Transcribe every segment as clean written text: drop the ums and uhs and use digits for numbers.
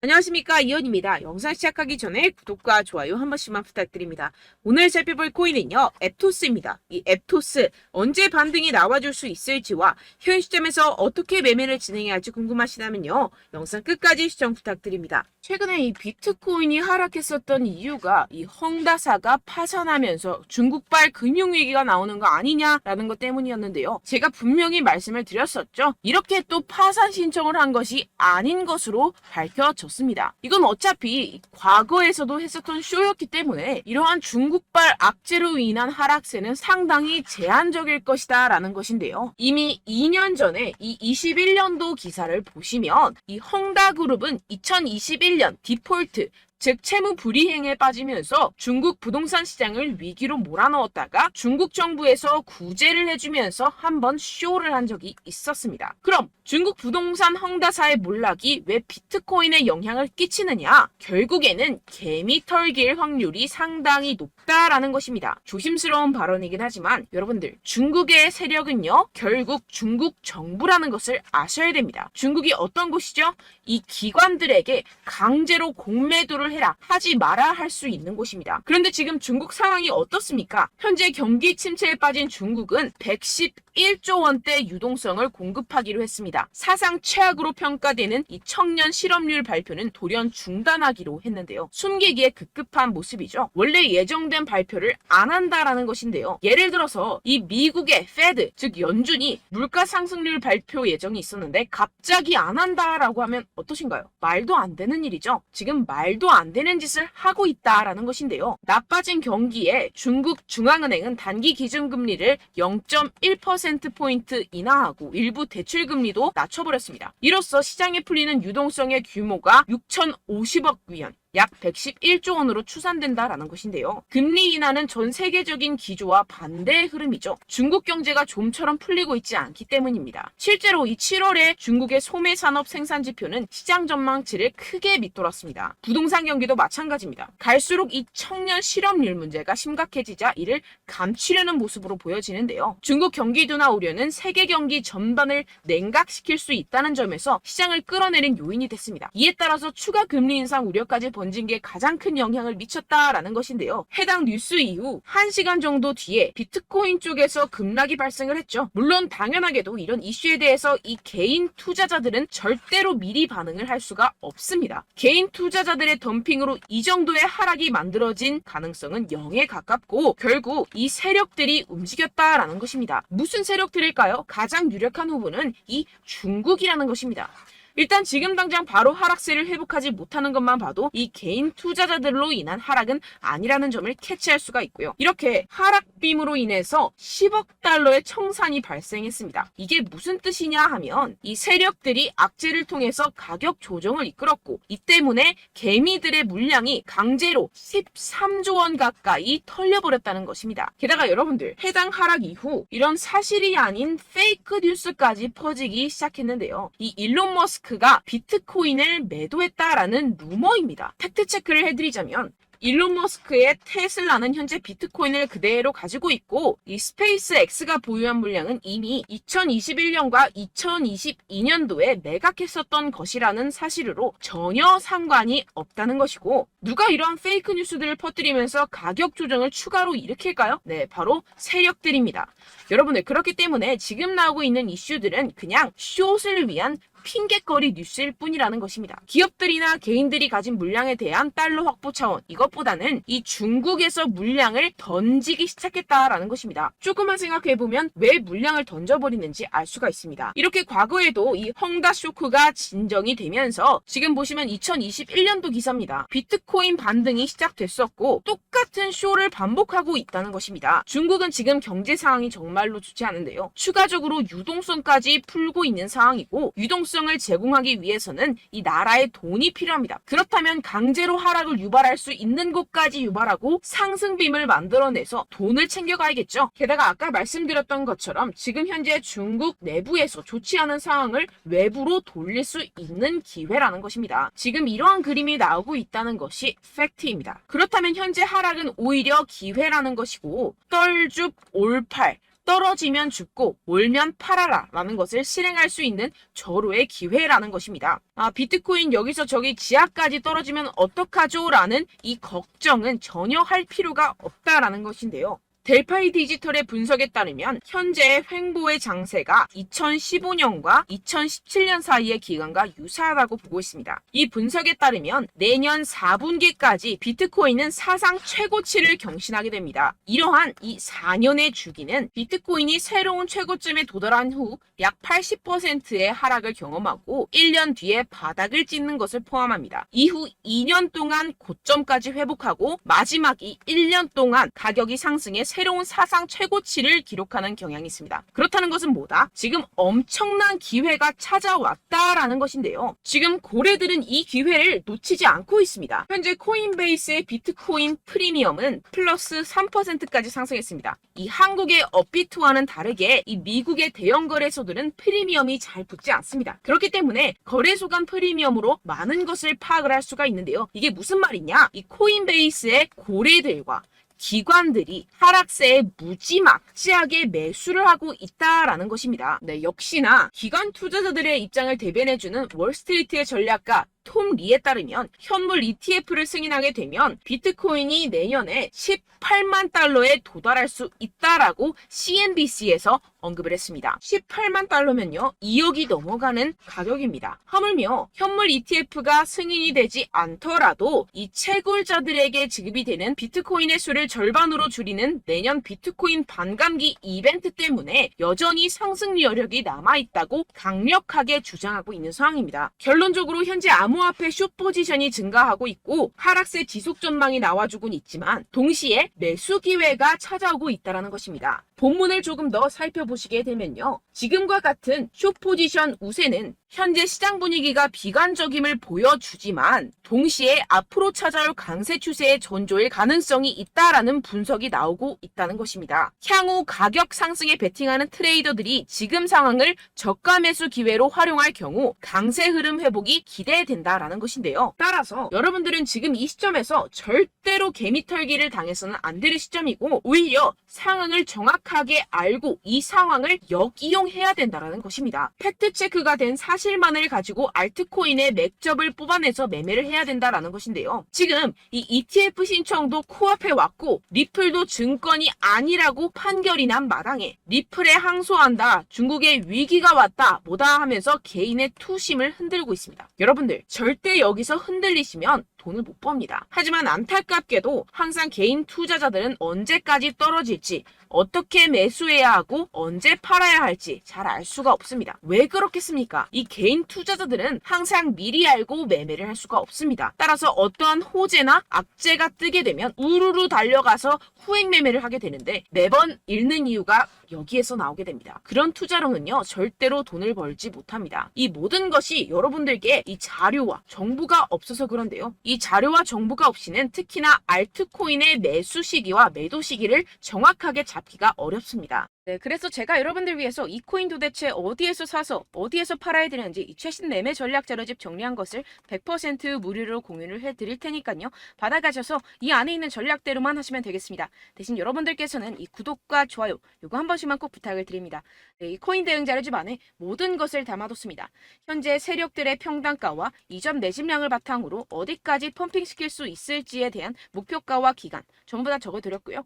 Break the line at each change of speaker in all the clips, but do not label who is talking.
안녕하십니까, 이현입니다. 영상 시작하기 전에 구독과 좋아요 한 번씩만 부탁드립니다. 오늘 살펴볼 코인은요, 앱토스입니다. 이 앱토스 언제 반등이 나와줄 수 있을지와 현 시점에서 어떻게 매매를 진행해야 할지 궁금하시다면요, 영상 끝까지 시청 부탁드립니다. 최근에 이 비트코인이 하락했었던 이유가 이 헝다사가 파산하면서 중국발 금융위기가 나오는 거 아니냐라는 것 때문이었는데요. 제가 분명히 말씀을 드렸었죠. 이렇게 또 파산 신청을 한 것이 아닌 것으로 밝혀졌습니다. 이건 어차피 과거에서도 했었던 쇼였기 때문에 이러한 중국발 악재로 인한 하락세는 상당히 제한적일 것이다 라는 것인데요. 이미 2년 전에 이 21년도 기사를 보시면 이 헝다그룹은 2021년 디폴트 즉 채무 불이행에 빠지면서 중국 부동산 시장을 위기로 몰아넣었다가 중국 정부에서 구제를 해주면서 한번 쇼를 한 적이 있었습니다. 그럼 중국 부동산 헝다사의 몰락이 왜 비트코인에 영향을 끼치느냐? 결국에는 개미 털길 확률이 상당히 높다라는 것입니다. 조심스러운 발언이긴 하지만 여러분들, 중국의 세력은요, 결국 중국 정부라는 것을 아셔야 됩니다. 중국이 어떤 곳이죠? 이 기관들에게 강제로 공매도를 해라, 하지 마라 할 수 있는 곳입니다. 그런데 지금 중국 상황이 어떻습니까? 현재 경기 침체에 빠진 중국은 111조 원대 유동성을 공급하기로 했습니다. 사상 최악으로 평가되는 이 청년 실업률 발표는 돌연 중단하기로 했는데요. 숨기기에 급급한 모습이죠. 원래 예정된 발표를 안 한다라는 것인데요. 예를 들어서 이 미국의 페드, 즉 연준이 물가 상승률 발표 예정이 있었는데 갑자기 안 한다라고 하면 어떠신가요? 말도 안 되는 일이죠. 지금 말도 안 되는 짓을 하고 있다라는 것인데요. 나빠진 경기에 중국 중앙은행은 단기 기준금리를 0.1%포인트 인하하고 일부 대출금리도 낮춰버렸습니다. 이로써 시장에 풀리는 유동성의 규모가 6,050억 위안, 약 111조 원으로 추산된다라는 것인데요. 금리 인하는 전 세계적인 기조와 반대의 흐름이죠. 중국 경제가 좀처럼 풀리고 있지 않기 때문입니다. 실제로 이 7월에 중국의 소매 산업 생산 지표는 시장 전망치를 크게 밑돌았습니다. 부동산 경기도 마찬가지입니다. 갈수록 이 청년 실업률 문제가 심각해지자 이를 감추려는 모습으로 보여지는데요. 중국 경기 둔화 우려는 세계 경기 전반을 냉각시킬 수 있다는 점에서 시장을 끌어내린 요인이 됐습니다. 이에 따라서 추가 금리 인상 우려까지 번진 게 가장 큰 영향을 미쳤다라는 것인데요. 해당 뉴스 이후 1시간 정도 뒤에 비트코인 쪽에서 급락이 발생을 했죠. 물론 당연하게도 이런 이슈에 대해서 이 개인 투자자들은 절대로 미리 반응을 할 수가 없습니다. 개인 투자자들의 덤핑으로 이 정도의 하락이 만들어진 가능성은 0에 가깝고 결국 이 세력들이 움직였다라는 것입니다. 무슨 세력들일까요? 가장 유력한 후보는 이 중국이라는 것입니다. 일단 지금 당장 바로 하락세를 회복하지 못하는 것만 봐도 이 개인 투자자들로 인한 하락은 아니라는 점을 캐치할 수가 있고요. 이렇게 하락빔으로 인해서 10억 달러의 청산이 발생했습니다. 이게 무슨 뜻이냐 하면 이 세력들이 악재를 통해서 가격 조정을 이끌었고 이 때문에 개미들의 물량이 강제로 13조 원 가까이 털려버렸다는 것입니다. 게다가 여러분들, 해당 하락 이후 이런 사실이 아닌 페이크 뉴스까지 퍼지기 시작했는데요. 이 일론 머스크가 비트코인을 매도했다라는 루머입니다. 팩트 체크를 해드리자면 일론 머스크의 테슬라는 현재 비트코인을 그대로 가지고 있고 이 스페이스 X가 보유한 물량은 이미 2021년과 2022년도에 매각했었던 것이라는 사실로 전혀 상관이 없다는 것이고, 누가 이러한 페이크 뉴스들을 퍼뜨리면서 가격 조정을 추가로 일으킬까요? 네, 바로 세력들입니다. 여러분들, 그렇기 때문에 지금 나오고 있는 이슈들은 그냥 숏을 위한 핑계거리 뉴스일 뿐이라는 것입니다. 기업들이나 개인들이 가진 물량에 대한 달러 확보 차원, 이것보다는 이 중국에서 물량을 던지기 시작했다라는 것입니다. 조금만 생각해보면 왜 물량을 던져버리는지 알 수가 있습니다. 이렇게 과거에도 이 헝다 쇼크가 진정이 되면서 지금 보시면 2021년도 기사입니다. 비트코인 반등이 시작됐었고 똑같은 쇼를 반복하고 있다는 것입니다. 중국은 지금 경제 상황이 정말로 좋지 않은데요. 추가적으로 유동성까지 풀고 있는 상황이고, 유동성을 제공하기 위해서는 이 나라의 돈이 필요합니다. 그렇다면 강제로 하락을 유발할 수 있는 곳까지 유발하고 상승빔을 만들어내서 돈을 챙겨가야겠죠. 게다가 아까 말씀드렸던 것처럼 지금 현재 중국 내부에서 좋지 않은 상황을 외부로 돌릴 수 있는 기회라는 것입니다. 지금 이러한 그림이 나오고 있다는 것이 팩트입니다. 그렇다면 현재 하락은 오히려 기회라는 것이고, 떨줍 올팔, 떨어지면 죽고 올면 팔아라 라는 것을 실행할 수 있는 절호의 기회라는 것입니다. 비트코인 여기서 저기 지하까지 떨어지면 어떡하죠? 라는 이 걱정은 전혀 할 필요가 없다라는 것인데요. 델파이 디지털의 분석에 따르면 현재의 횡보의 장세가 2015년과 2017년 사이의 기간과 유사하다고 보고 있습니다. 이 분석에 따르면 내년 4분기까지 비트코인은 사상 최고치를 경신하게 됩니다. 이러한 이 4년의 주기는 비트코인이 새로운 최고점에 도달한 후 약 80%의 하락을 경험하고 1년 뒤에 바닥을 찍는 것을 포함합니다. 이후 2년 동안 고점까지 회복하고 마지막 이 1년 동안 가격이 상승해 새로운 사상 최고치를 기록하는 경향이 있습니다. 그렇다는 것은 뭐다? 지금 엄청난 기회가 찾아왔다라는 것인데요. 지금 고래들은 이 기회를 놓치지 않고 있습니다. 현재 코인베이스의 비트코인 프리미엄은 플러스 3%까지 상승했습니다. 이 한국의 업비트와는 다르게 이 미국의 대형 거래소들은 프리미엄이 잘 붙지 않습니다. 그렇기 때문에 거래소 간 프리미엄으로 많은 것을 파악을 할 수가 있는데요. 이게 무슨 말이냐? 이 코인베이스의 고래들과 기관들이 하락세에 무지막지하게 매수를 하고 있다라는 것입니다. 네, 역시나 기관 투자자들의 입장을 대변해주는 월스트리트의 전략가 톰 리에 따르면 현물 ETF를 승인하게 되면 비트코인이 내년에 18만 달러에 도달할 수 있다라고 CNBC에서 언급을 했습니다. 18만 달러면요 2억이 넘어가는 가격입니다. 하물며 현물 ETF가 승인이 되지 않더라도 이 채굴자들에게 지급이 되는 비트코인의 수를 절반으로 줄이는 내년 비트코인 반감기 이벤트 때문에 여전히 상승 여력이 남아있다고 강력하게 주장하고 있는 상황입니다. 결론적으로 현재 암호화폐 숏 포지션이 증가하고 있고 하락세 지속 전망이 나와주곤 있지만 동시에 매수 기회가 찾아오고 있다는 것입니다. 본문을 조금 더 살펴보시게 되면요. 지금과 같은 숏 포지션 우세는 현재 시장 분위기가 비관적임을 보여주지만 동시에 앞으로 찾아올 강세 추세의 전조일 가능성이 있다라는 분석이 나오고 있다는 것입니다. 향후 가격 상승에 베팅하는 트레이더들이 지금 상황을 저가 매수 기회로 활용할 경우 강세 흐름 회복이 기대된다라는 것인데요. 따라서 여러분들은 지금 이 시점에서 절대로 개미털기를 당해서는 안 될 시점이고 오히려 상황을 정확하게 알고 이 상황을 역이용해야 된다는 것입니다. 팩트체크가 된 사실만을 가지고 알트코인의 맥접을 뽑아내서 매매를 해야 된다라는 것인데요. 지금 이 ETF 신청도 코앞에 왔고 리플도 증권이 아니라고 판결이 난 마당에 리플에 항소한다, 중국의 위기가 왔다 뭐다 하면서 개인의 투심을 흔들고 있습니다. 여러분들 절대 여기서 흔들리시면 돈을 못 법니다. 하지만 안타깝게도 항상 개인 투자자들은 언제까지 떨어질지 어떻게 매수해야 하고 언제 팔아야 할지 잘 알 수가 없습니다. 왜 그렇겠습니까? 이 개인 투자자들은 항상 미리 알고 매매를 할 수가 없습니다. 따라서 어떠한 호재나 악재가 뜨게 되면 우르르 달려가서 후행 매매를 하게 되는데 매번 잃는 이유가 여기에서 나오게 됩니다. 그런 투자로는요 절대로 돈을 벌지 못합니다. 이 모든 것이 여러분들께 이 자료와 정보가 없어서 그런데요. 이 자료와 정보가 없이는 특히나 알트코인의 매수 시기와 매도 시기를 정확하게 잡기가 어렵습니다. 네, 그래서 제가 여러분들 위해서 이 코인 도대체 어디에서 사서 어디에서 팔아야 되는지 이 최신 매매 전략 자료집 정리한 것을 100% 무료로 공유를 해드릴 테니까요. 받아가셔서 이 안에 있는 전략대로만 하시면 되겠습니다. 대신 여러분들께서는 이 구독과 좋아요 요거 한 번씩만 꼭 부탁을 드립니다. 네, 이 코인 대응 자료집 안에 모든 것을 담아뒀습니다. 현재 세력들의 평단가와 이점 내집량을 바탕으로 어디까지 펌핑시킬 수 있을지에 대한 목표가와 기간 전부 다 적어드렸고요.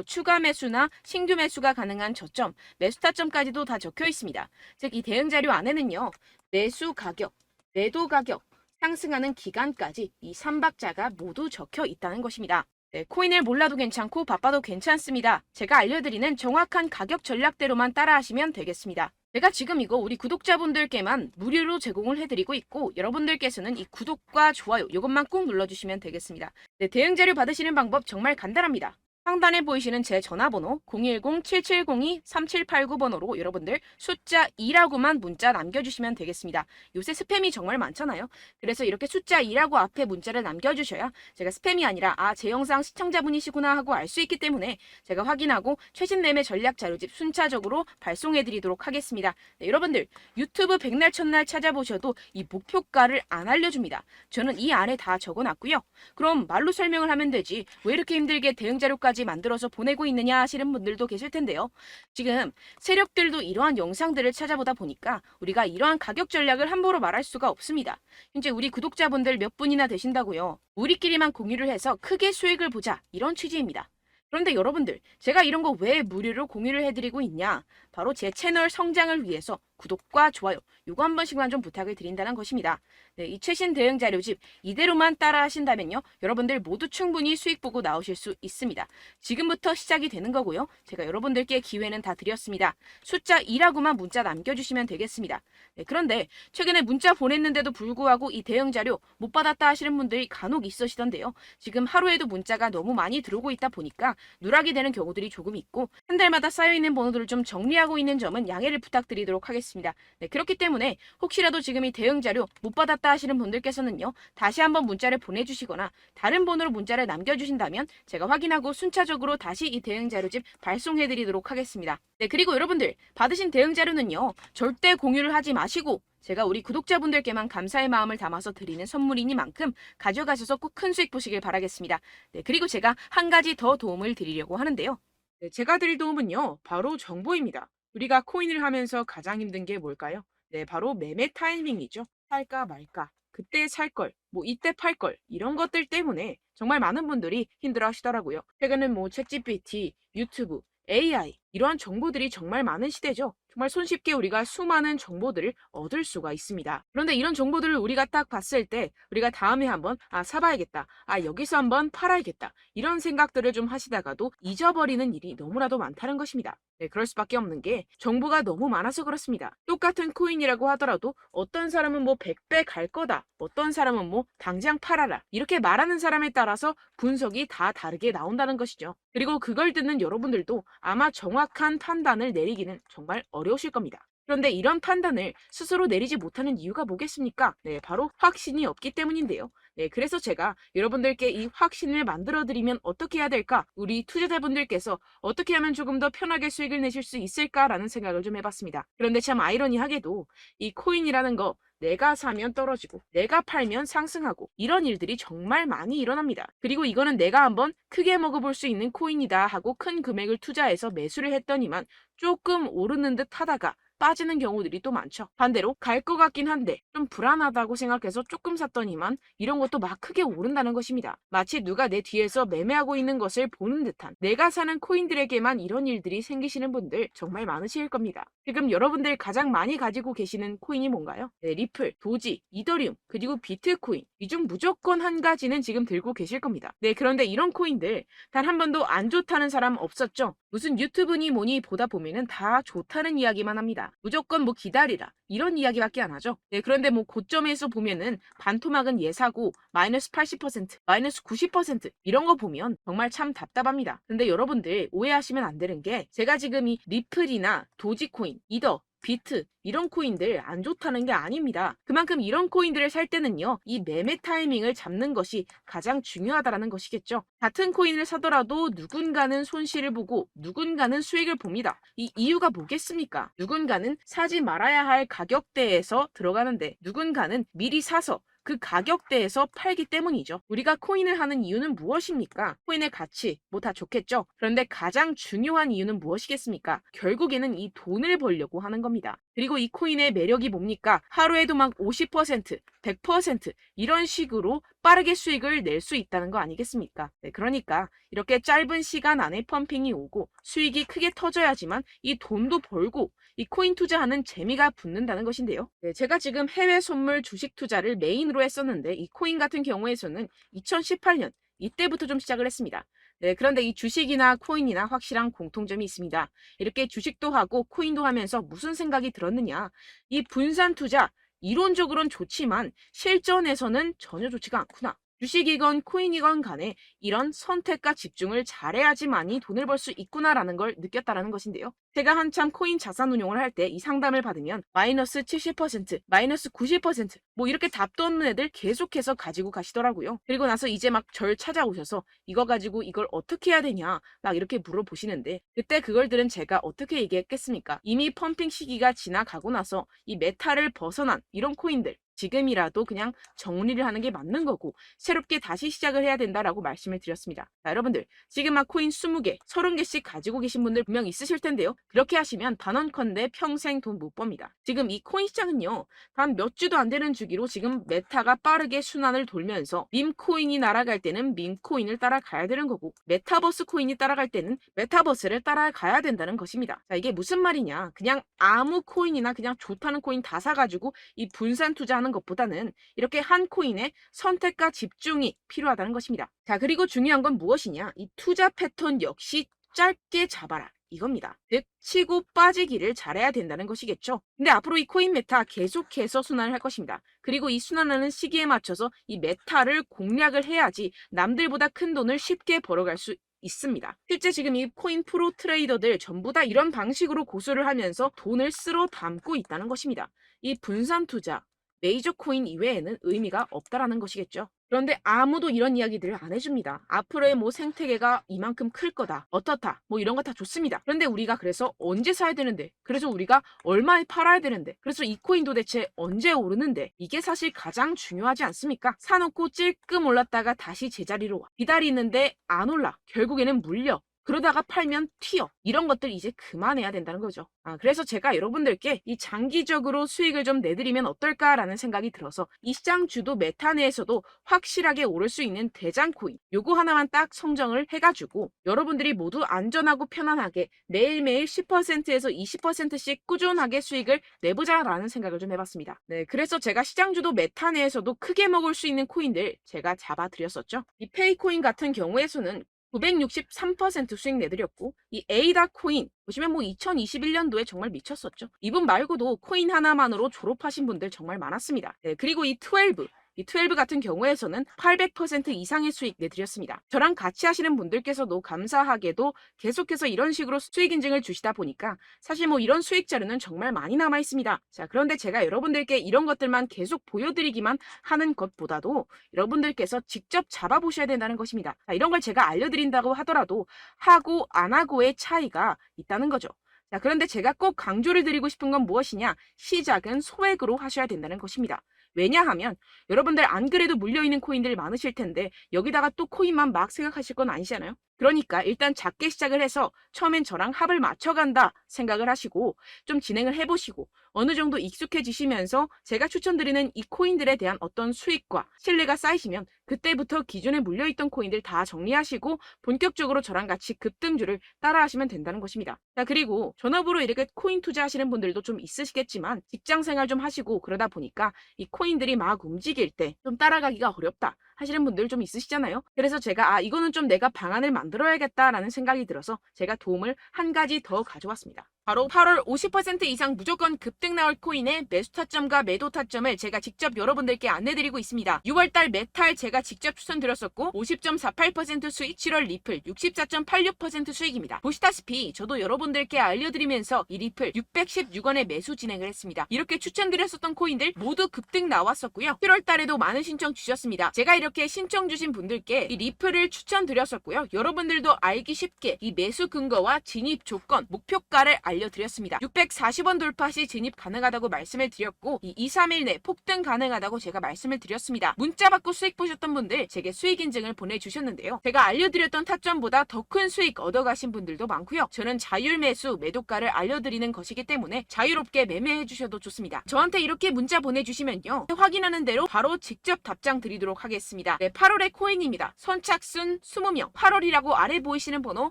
추가 매수나 신규 매수가 가능한 저점, 매수 타점까지도 다 적혀 있습니다. 즉 이 대응 자료 안에는요. 매수 가격, 매도 가격, 상승하는 기간까지 이 3박자가 모두 적혀 있다는 것입니다. 네, 코인을 몰라도 괜찮고 바빠도 괜찮습니다. 제가 알려드리는 정확한 가격 전략대로만 따라하시면 되겠습니다. 제가 지금 이거 우리 구독자분들께만 무료로 제공을 해드리고 있고 여러분들께서는 이 구독과 좋아요 이것만 꼭 눌러주시면 되겠습니다. 네, 대응 자료 받으시는 방법 정말 간단합니다. 상단에 보이시는 제 전화번호 010-7702-3789번호로 여러분들 숫자 2라고만 문자 남겨주시면 되겠습니다. 요새 스팸이 정말 많잖아요. 그래서 이렇게 숫자 2라고 앞에 문자를 남겨주셔야 제가 스팸이 아니라 제 영상 시청자분이시구나 하고 알 수 있기 때문에 제가 확인하고 최신 매매 전략 자료집 순차적으로 발송해드리도록 하겠습니다. 네, 여러분들 유튜브 백날 첫날 찾아보셔도 이 목표가를 안 알려줍니다. 저는 이 안에 다 적어놨고요. 그럼 말로 설명을 하면 되지 왜 이렇게 힘들게 대응 자료까지 정보까지 만들어서 보내고 있느냐 하시는 분들도 계실 텐데요. 지금 세력들도 이러한 영상들을 찾아보다 보니까 우리가 이러한 가격 전략을 함부로 말할 수가 없습니다. 현재 우리 구독자분들 몇 분이나 되신다고요. 우리끼리만 공유를 해서 크게 수익을 보자, 이런 취지입니다. 그런데 여러분들, 제가 이런 거 왜 무료로 공유를 해드리고 있냐? 바로 제 채널 성장을 위해서 구독과 좋아요, 요거 한 번씩만 좀 부탁을 드린다는 것입니다. 네, 이 최신 대응 자료집 이대로만 따라 하신다면요, 여러분들 모두 충분히 수익 보고 나오실 수 있습니다. 지금부터 시작이 되는 거고요. 제가 여러분들께 기회는 다 드렸습니다. 숫자 2라고만 문자 남겨주시면 되겠습니다. 네, 그런데 최근에 문자 보냈는데도 불구하고 이 대응 자료 못 받았다 하시는 분들이 간혹 있으시던데요. 지금 하루에도 문자가 너무 많이 들어오고 있다 보니까 누락이 되는 경우들이 조금 있고, 한 달마다 쌓여있는 번호들을 좀 정리하고 있는 점은 양해를 부탁드리도록 하겠습니다. 네, 그렇기 때문에 혹시라도 지금 이 대응 자료 못 받았다 하시는 분들께서는요, 다시 한번 문자를 보내주시거나 다른 번호로 문자를 남겨주신다면 제가 확인하고 순차적으로 다시 이 대응 자료집 발송해드리도록 하겠습니다. 네, 그리고 여러분들 받으신 대응 자료는요, 절대 공유를 하지 마시고 제가 우리 구독자분들께만 감사의 마음을 담아서 드리는 선물이니만큼 가져가셔서 꼭 큰 수익 보시길 바라겠습니다. 네, 그리고 제가 한 가지 더 도움을 드리려고 하는데요. 네, 제가 드릴 도움은요, 바로 정보입니다. 우리가 코인을 하면서 가장 힘든 게 뭘까요? 네, 바로 매매 타이밍이죠. 살까 말까, 그때 살 걸, 뭐 이때 팔 걸, 이런 것들 때문에 정말 많은 분들이 힘들어 하시더라고요. 최근은 뭐 챗GPT, 유튜브, AI, 이러한 정보들이 정말 많은 시대죠. 정말 손쉽게 우리가 수많은 정보들을 얻을 수가 있습니다. 그런데 이런 정보들을 우리가 딱 봤을 때 우리가 다음에 한번 사봐야겠다, 여기서 한번 팔아야겠다, 이런 생각들을 좀 하시다가도 잊어버리는 일이 너무나도 많다는 것입니다. 네, 그럴 수밖에 없는 게 정보가 너무 많아서 그렇습니다. 똑같은 코인이라고 하더라도 어떤 사람은 뭐 100배 갈 거다, 어떤 사람은 뭐 당장 팔아라, 이렇게 말하는 사람에 따라서 분석이 다 다르게 나온다는 것이죠. 그리고 그걸 듣는 여러분들도 아마 정확한 판단을 내리기는 정말 어려우실 겁니다. 그런데 이런 판단을 스스로 내리지 못하는 이유가 뭐겠습니까? 네, 바로 확신이 없기 때문인데요. 네, 그래서 제가 여러분들께 이 확신을 만들어드리면 어떻게 해야 될까? 우리 투자자분들께서 어떻게 하면 조금 더 편하게 수익을 내실 수 있을까라는 생각을 좀 해봤습니다. 그런데 참 아이러니하게도 이 코인이라는 거, 내가 사면 떨어지고 내가 팔면 상승하고, 이런 일들이 정말 많이 일어납니다. 그리고 이거는 내가 한번 크게 먹어볼 수 있는 코인이다 하고 큰 금액을 투자해서 매수를 했더니만 조금 오르는 듯 하다가 빠지는 경우들이 또 많죠. 반대로 갈 것 같긴 한데 좀 불안하다고 생각해서 조금 샀더니만 이런 것도 막 크게 오른다는 것입니다. 마치 누가 내 뒤에서 매매하고 있는 것을 보는 듯한, 내가 사는 코인들에게만 이런 일들이 생기시는 분들 정말 많으실 겁니다. 지금 여러분들 가장 많이 가지고 계시는 코인이 뭔가요? 네, 리플, 도지, 이더리움, 그리고 비트코인, 이 중 무조건 한 가지는 지금 들고 계실 겁니다. 네, 그런데 이런 코인들 단 한 번도 안 좋다는 사람 없었죠? 무슨 유튜브니 뭐니 보다 보면은 다 좋다는 이야기만 합니다. 무조건 뭐 기다리라, 이런 이야기밖에 안 하죠. 네, 그런데 뭐 고점에서 보면은 반토막은 예사고 마이너스 80%, 마이너스 90% 이런 거 보면 정말 참 답답합니다. 근데 여러분들 오해하시면 안 되는 게, 제가 지금 이 리플이나 도지코인, 이더, 비트, 이런 코인들 안 좋다는 게 아닙니다. 그만큼 이런 코인들을 살 때는요, 이 매매 타이밍을 잡는 것이 가장 중요하다는 것이겠죠. 같은 코인을 사더라도 누군가는 손실을 보고 누군가는 수익을 봅니다. 이 이유가 뭐겠습니까? 누군가는 사지 말아야 할 가격대에서 들어가는데 누군가는 미리 사서 그 가격대에서 팔기 때문이죠. 우리가 코인을 하는 이유는 무엇입니까? 코인의 가치, 뭐 다 좋겠죠. 그런데 가장 중요한 이유는 무엇이겠습니까? 결국에는 이 돈을 벌려고 하는 겁니다. 그리고 이 코인의 매력이 뭡니까? 하루에도 막 50%, 100% 이런 식으로 빠르게 수익을 낼 수 있다는 거 아니겠습니까? 네, 그러니까 이렇게 짧은 시간 안에 펌핑이 오고 수익이 크게 터져야지만 이 돈도 벌고 이 코인 투자하는 재미가 붙는다는 것인데요. 네, 제가 지금 해외 선물 주식 투자를 메인으로 했었는데 이 코인 같은 경우에서는 2018년 이때부터 좀 시작을 했습니다. 네, 그런데 이 주식이나 코인이나 확실한 공통점이 있습니다. 이렇게 주식도 하고 코인도 하면서 무슨 생각이 들었느냐? 이 분산 투자, 이론적으로는 좋지만 실전에서는 전혀 좋지가 않구나. 주식이건 코인이건 간에 이런 선택과 집중을 잘해야지만이 돈을 벌 수 있구나라는 걸 느꼈다라는 것인데요. 제가 한참 코인 자산 운용을 할 때 이 상담을 받으면 마이너스 70%, 마이너스 90%, 뭐 이렇게 답도 없는 애들 계속해서 가지고 가시더라고요. 그리고 나서 이제 막 절 찾아오셔서 이거 가지고 이걸 어떻게 해야 되냐 막 이렇게 물어보시는데, 그때 그걸 들은 제가 어떻게 얘기했겠습니까? 이미 펌핑 시기가 지나가고 나서 이 메타를 벗어난 이런 코인들, 지금이라도 그냥 정리를 하는 게 맞는 거고 새롭게 다시 시작을 해야 된다라고 말씀을 드렸습니다. 자, 여러분들 지금 막 코인 20개, 30개씩 가지고 계신 분들 분명 있으실 텐데요. 그렇게 하시면 단언컨대 평생 돈 못 법니다. 지금 이 코인 시장은요. 단 몇 주도 안 되는 주기로 지금 메타가 빠르게 순환을 돌면서 밈코인이 날아갈 때는 밈코인을 따라가야 되는 거고 메타버스 코인이 따라갈 때는 메타버스를 따라가야 된다는 것입니다. 자, 이게 무슨 말이냐. 그냥 아무 코인이나 그냥 좋다는 코인 다 사가지고 이 분산 투자하는 것보다는 이렇게 한 코인에 선택과 집중이 필요하다는 것입니다. 자, 그리고 중요한 건 무엇이냐. 이 투자 패턴 역시 짧게 잡아라. 이겁니다. 즉 치고 빠지기를 잘해야 된다는 것이겠죠. 근데 앞으로 이 코인 메타 계속해서 순환을 할 것입니다. 그리고 이 순환하는 시기에 맞춰서 이 메타를 공략을 해야지 남들보다 큰 돈을 쉽게 벌어갈 수 있습니다. 실제 지금 이 코인 프로 트레이더들 전부 다 이런 방식으로 고수를 하면서 돈을 쓸어 담고 있다는 것입니다. 이 분산 투자, 메이저 코인 이외에는 의미가 없다라는 것이겠죠. 그런데 아무도 이런 이야기들을 안 해줍니다. 앞으로의 뭐 생태계가 이만큼 클 거다. 어떻다. 뭐 이런 거 다 좋습니다. 그런데 우리가 그래서 언제 사야 되는데? 그래서 우리가 얼마에 팔아야 되는데? 그래서 이 코인도 대체 언제 오르는데? 이게 사실 가장 중요하지 않습니까? 사놓고 찔끔 올랐다가 다시 제자리로 와. 기다리는데 안 올라. 결국에는 물려. 그러다가 팔면 튀어. 이런 것들 이제 그만해야 된다는 거죠. 그래서 제가 여러분들께 이 장기적으로 수익을 좀 내드리면 어떨까라는 생각이 들어서 이 시장 주도 메타 내에서도 확실하게 오를 수 있는 대장 코인 요거 하나만 딱 선정을 해가지고 여러분들이 모두 안전하고 편안하게 매일매일 10%에서 20%씩 꾸준하게 수익을 내보자라는 생각을 좀 해봤습니다. 네, 그래서 제가 시장 주도 메타 내에서도 크게 먹을 수 있는 코인들 제가 잡아드렸었죠. 이 페이코인 같은 경우에서는 963% 수익 내드렸고 이 에이다 코인 보시면 뭐 2021년도에 정말 미쳤었죠. 이분 말고도 코인 하나만으로 졸업하신 분들 정말 많았습니다. 네, 그리고 이 12 같은 경우에서는 800% 이상의 수익 내드렸습니다. 저랑 같이 하시는 분들께서도 감사하게도 계속해서 이런 식으로 수익 인증을 주시다 보니까 사실 뭐 이런 수익 자료는 정말 많이 남아 있습니다. 자, 그런데 제가 여러분들께 이런 것들만 계속 보여드리기만 하는 것보다도 여러분들께서 직접 잡아보셔야 된다는 것입니다. 자, 이런 걸 제가 알려드린다고 하더라도 하고 안 하고의 차이가 있다는 거죠. 자, 그런데 제가 꼭 강조를 드리고 싶은 건 무엇이냐? 시작은 소액으로 하셔야 된다는 것입니다. 왜냐하면 여러분들 안 그래도 물려있는 코인들 많으실 텐데 여기다가 또 코인만 막 생각하실 건 아니잖아요. 그러니까 일단 작게 시작을 해서 처음엔 저랑 합을 맞춰간다 생각을 하시고 좀 진행을 해보시고 어느 정도 익숙해지시면서 제가 추천드리는 이 코인들에 대한 어떤 수익과 신뢰가 쌓이시면 그때부터 기존에 물려있던 코인들 다 정리하시고 본격적으로 저랑 같이 급등주를 따라하시면 된다는 것입니다. 자, 그리고 전업으로 이렇게 코인 투자하시는 분들도 좀 있으시겠지만 직장생활 좀 하시고 그러다 보니까 이 코인들이 막 움직일 때 좀 따라가기가 어렵다 하시는 분들 좀 있으시잖아요. 그래서 제가 이거는 좀 내가 방안을 만들어야겠다라는 생각이 들어서 제가 도움을 한 가지 더 가져왔습니다. 바로 8월 50% 이상 무조건 급등 나올 코인의 매수 타점과 매도 타점을 제가 직접 여러분들께 안내드리고 있습니다. 6월달 메탈 제가 직접 추천드렸었고 50.48% 수익, 7월 리플 64.86% 수익입니다. 보시다시피 저도 여러분들께 알려드리면서 이 리플 616원에 매수 진행을 했습니다. 이렇게 추천드렸었던 코인들 모두 급등 나왔었고요. 7월달에도 많은 신청 주셨습니다. 제가 이렇게 신청 주신 분들께 이 리플을 추천드렸었고요. 여러분들도 알기 쉽게 이 매수 근거와 진입 조건, 목표가를 알려드렸습니다. 640원 돌파 시 진입 가능하다고 말씀을 드렸고 이 2-3일 내 폭등 가능하다고 제가 말씀을 드렸습니다. 문자 받고 수익 보셨던 분들 제게 수익 인증을 보내주셨는데요. 제가 알려드렸던 타점보다 더 큰 수익 얻어가신 분들도 많고요. 저는 자율 매수 매도가를 알려드리는 것이기 때문에 자유롭게 매매해 주셔도 좋습니다. 저한테 이렇게 문자 보내주시면요. 확인하는 대로 바로 직접 답장 드리도록 하겠습니다. 네, 8월의 코인입니다. 선착순 20명 8월이라고 아래 보이시는 번호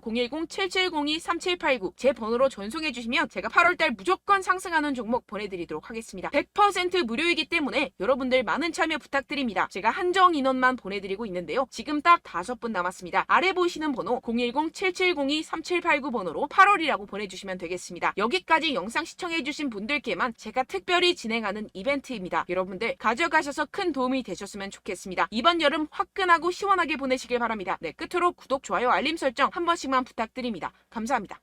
010-7702-3789 제 번호로 전송해 주시면 제가 8월달 무조건 상승하는 종목 보내드리도록 하겠습니다. 100% 무료이기 때문에 여러분들 많은 참여 부탁드립니다. 제가 한정 인원만 보내드리고 있는데요. 지금 딱 5분 남았습니다. 아래 보이시는 번호 010-7702-3789 번호로 8월이라고 보내주시면 되겠습니다. 여기까지 영상 시청해주신 분들께만 제가 특별히 진행하는 이벤트입니다. 여러분들 가져가셔서 큰 도움이 되셨으면 좋겠습니다. 이번 여름 화끈하고 시원하게 보내시길 바랍니다. 네, 끝으로 구독, 좋아요, 알림 설정 한 번씩만 부탁드립니다. 감사합니다.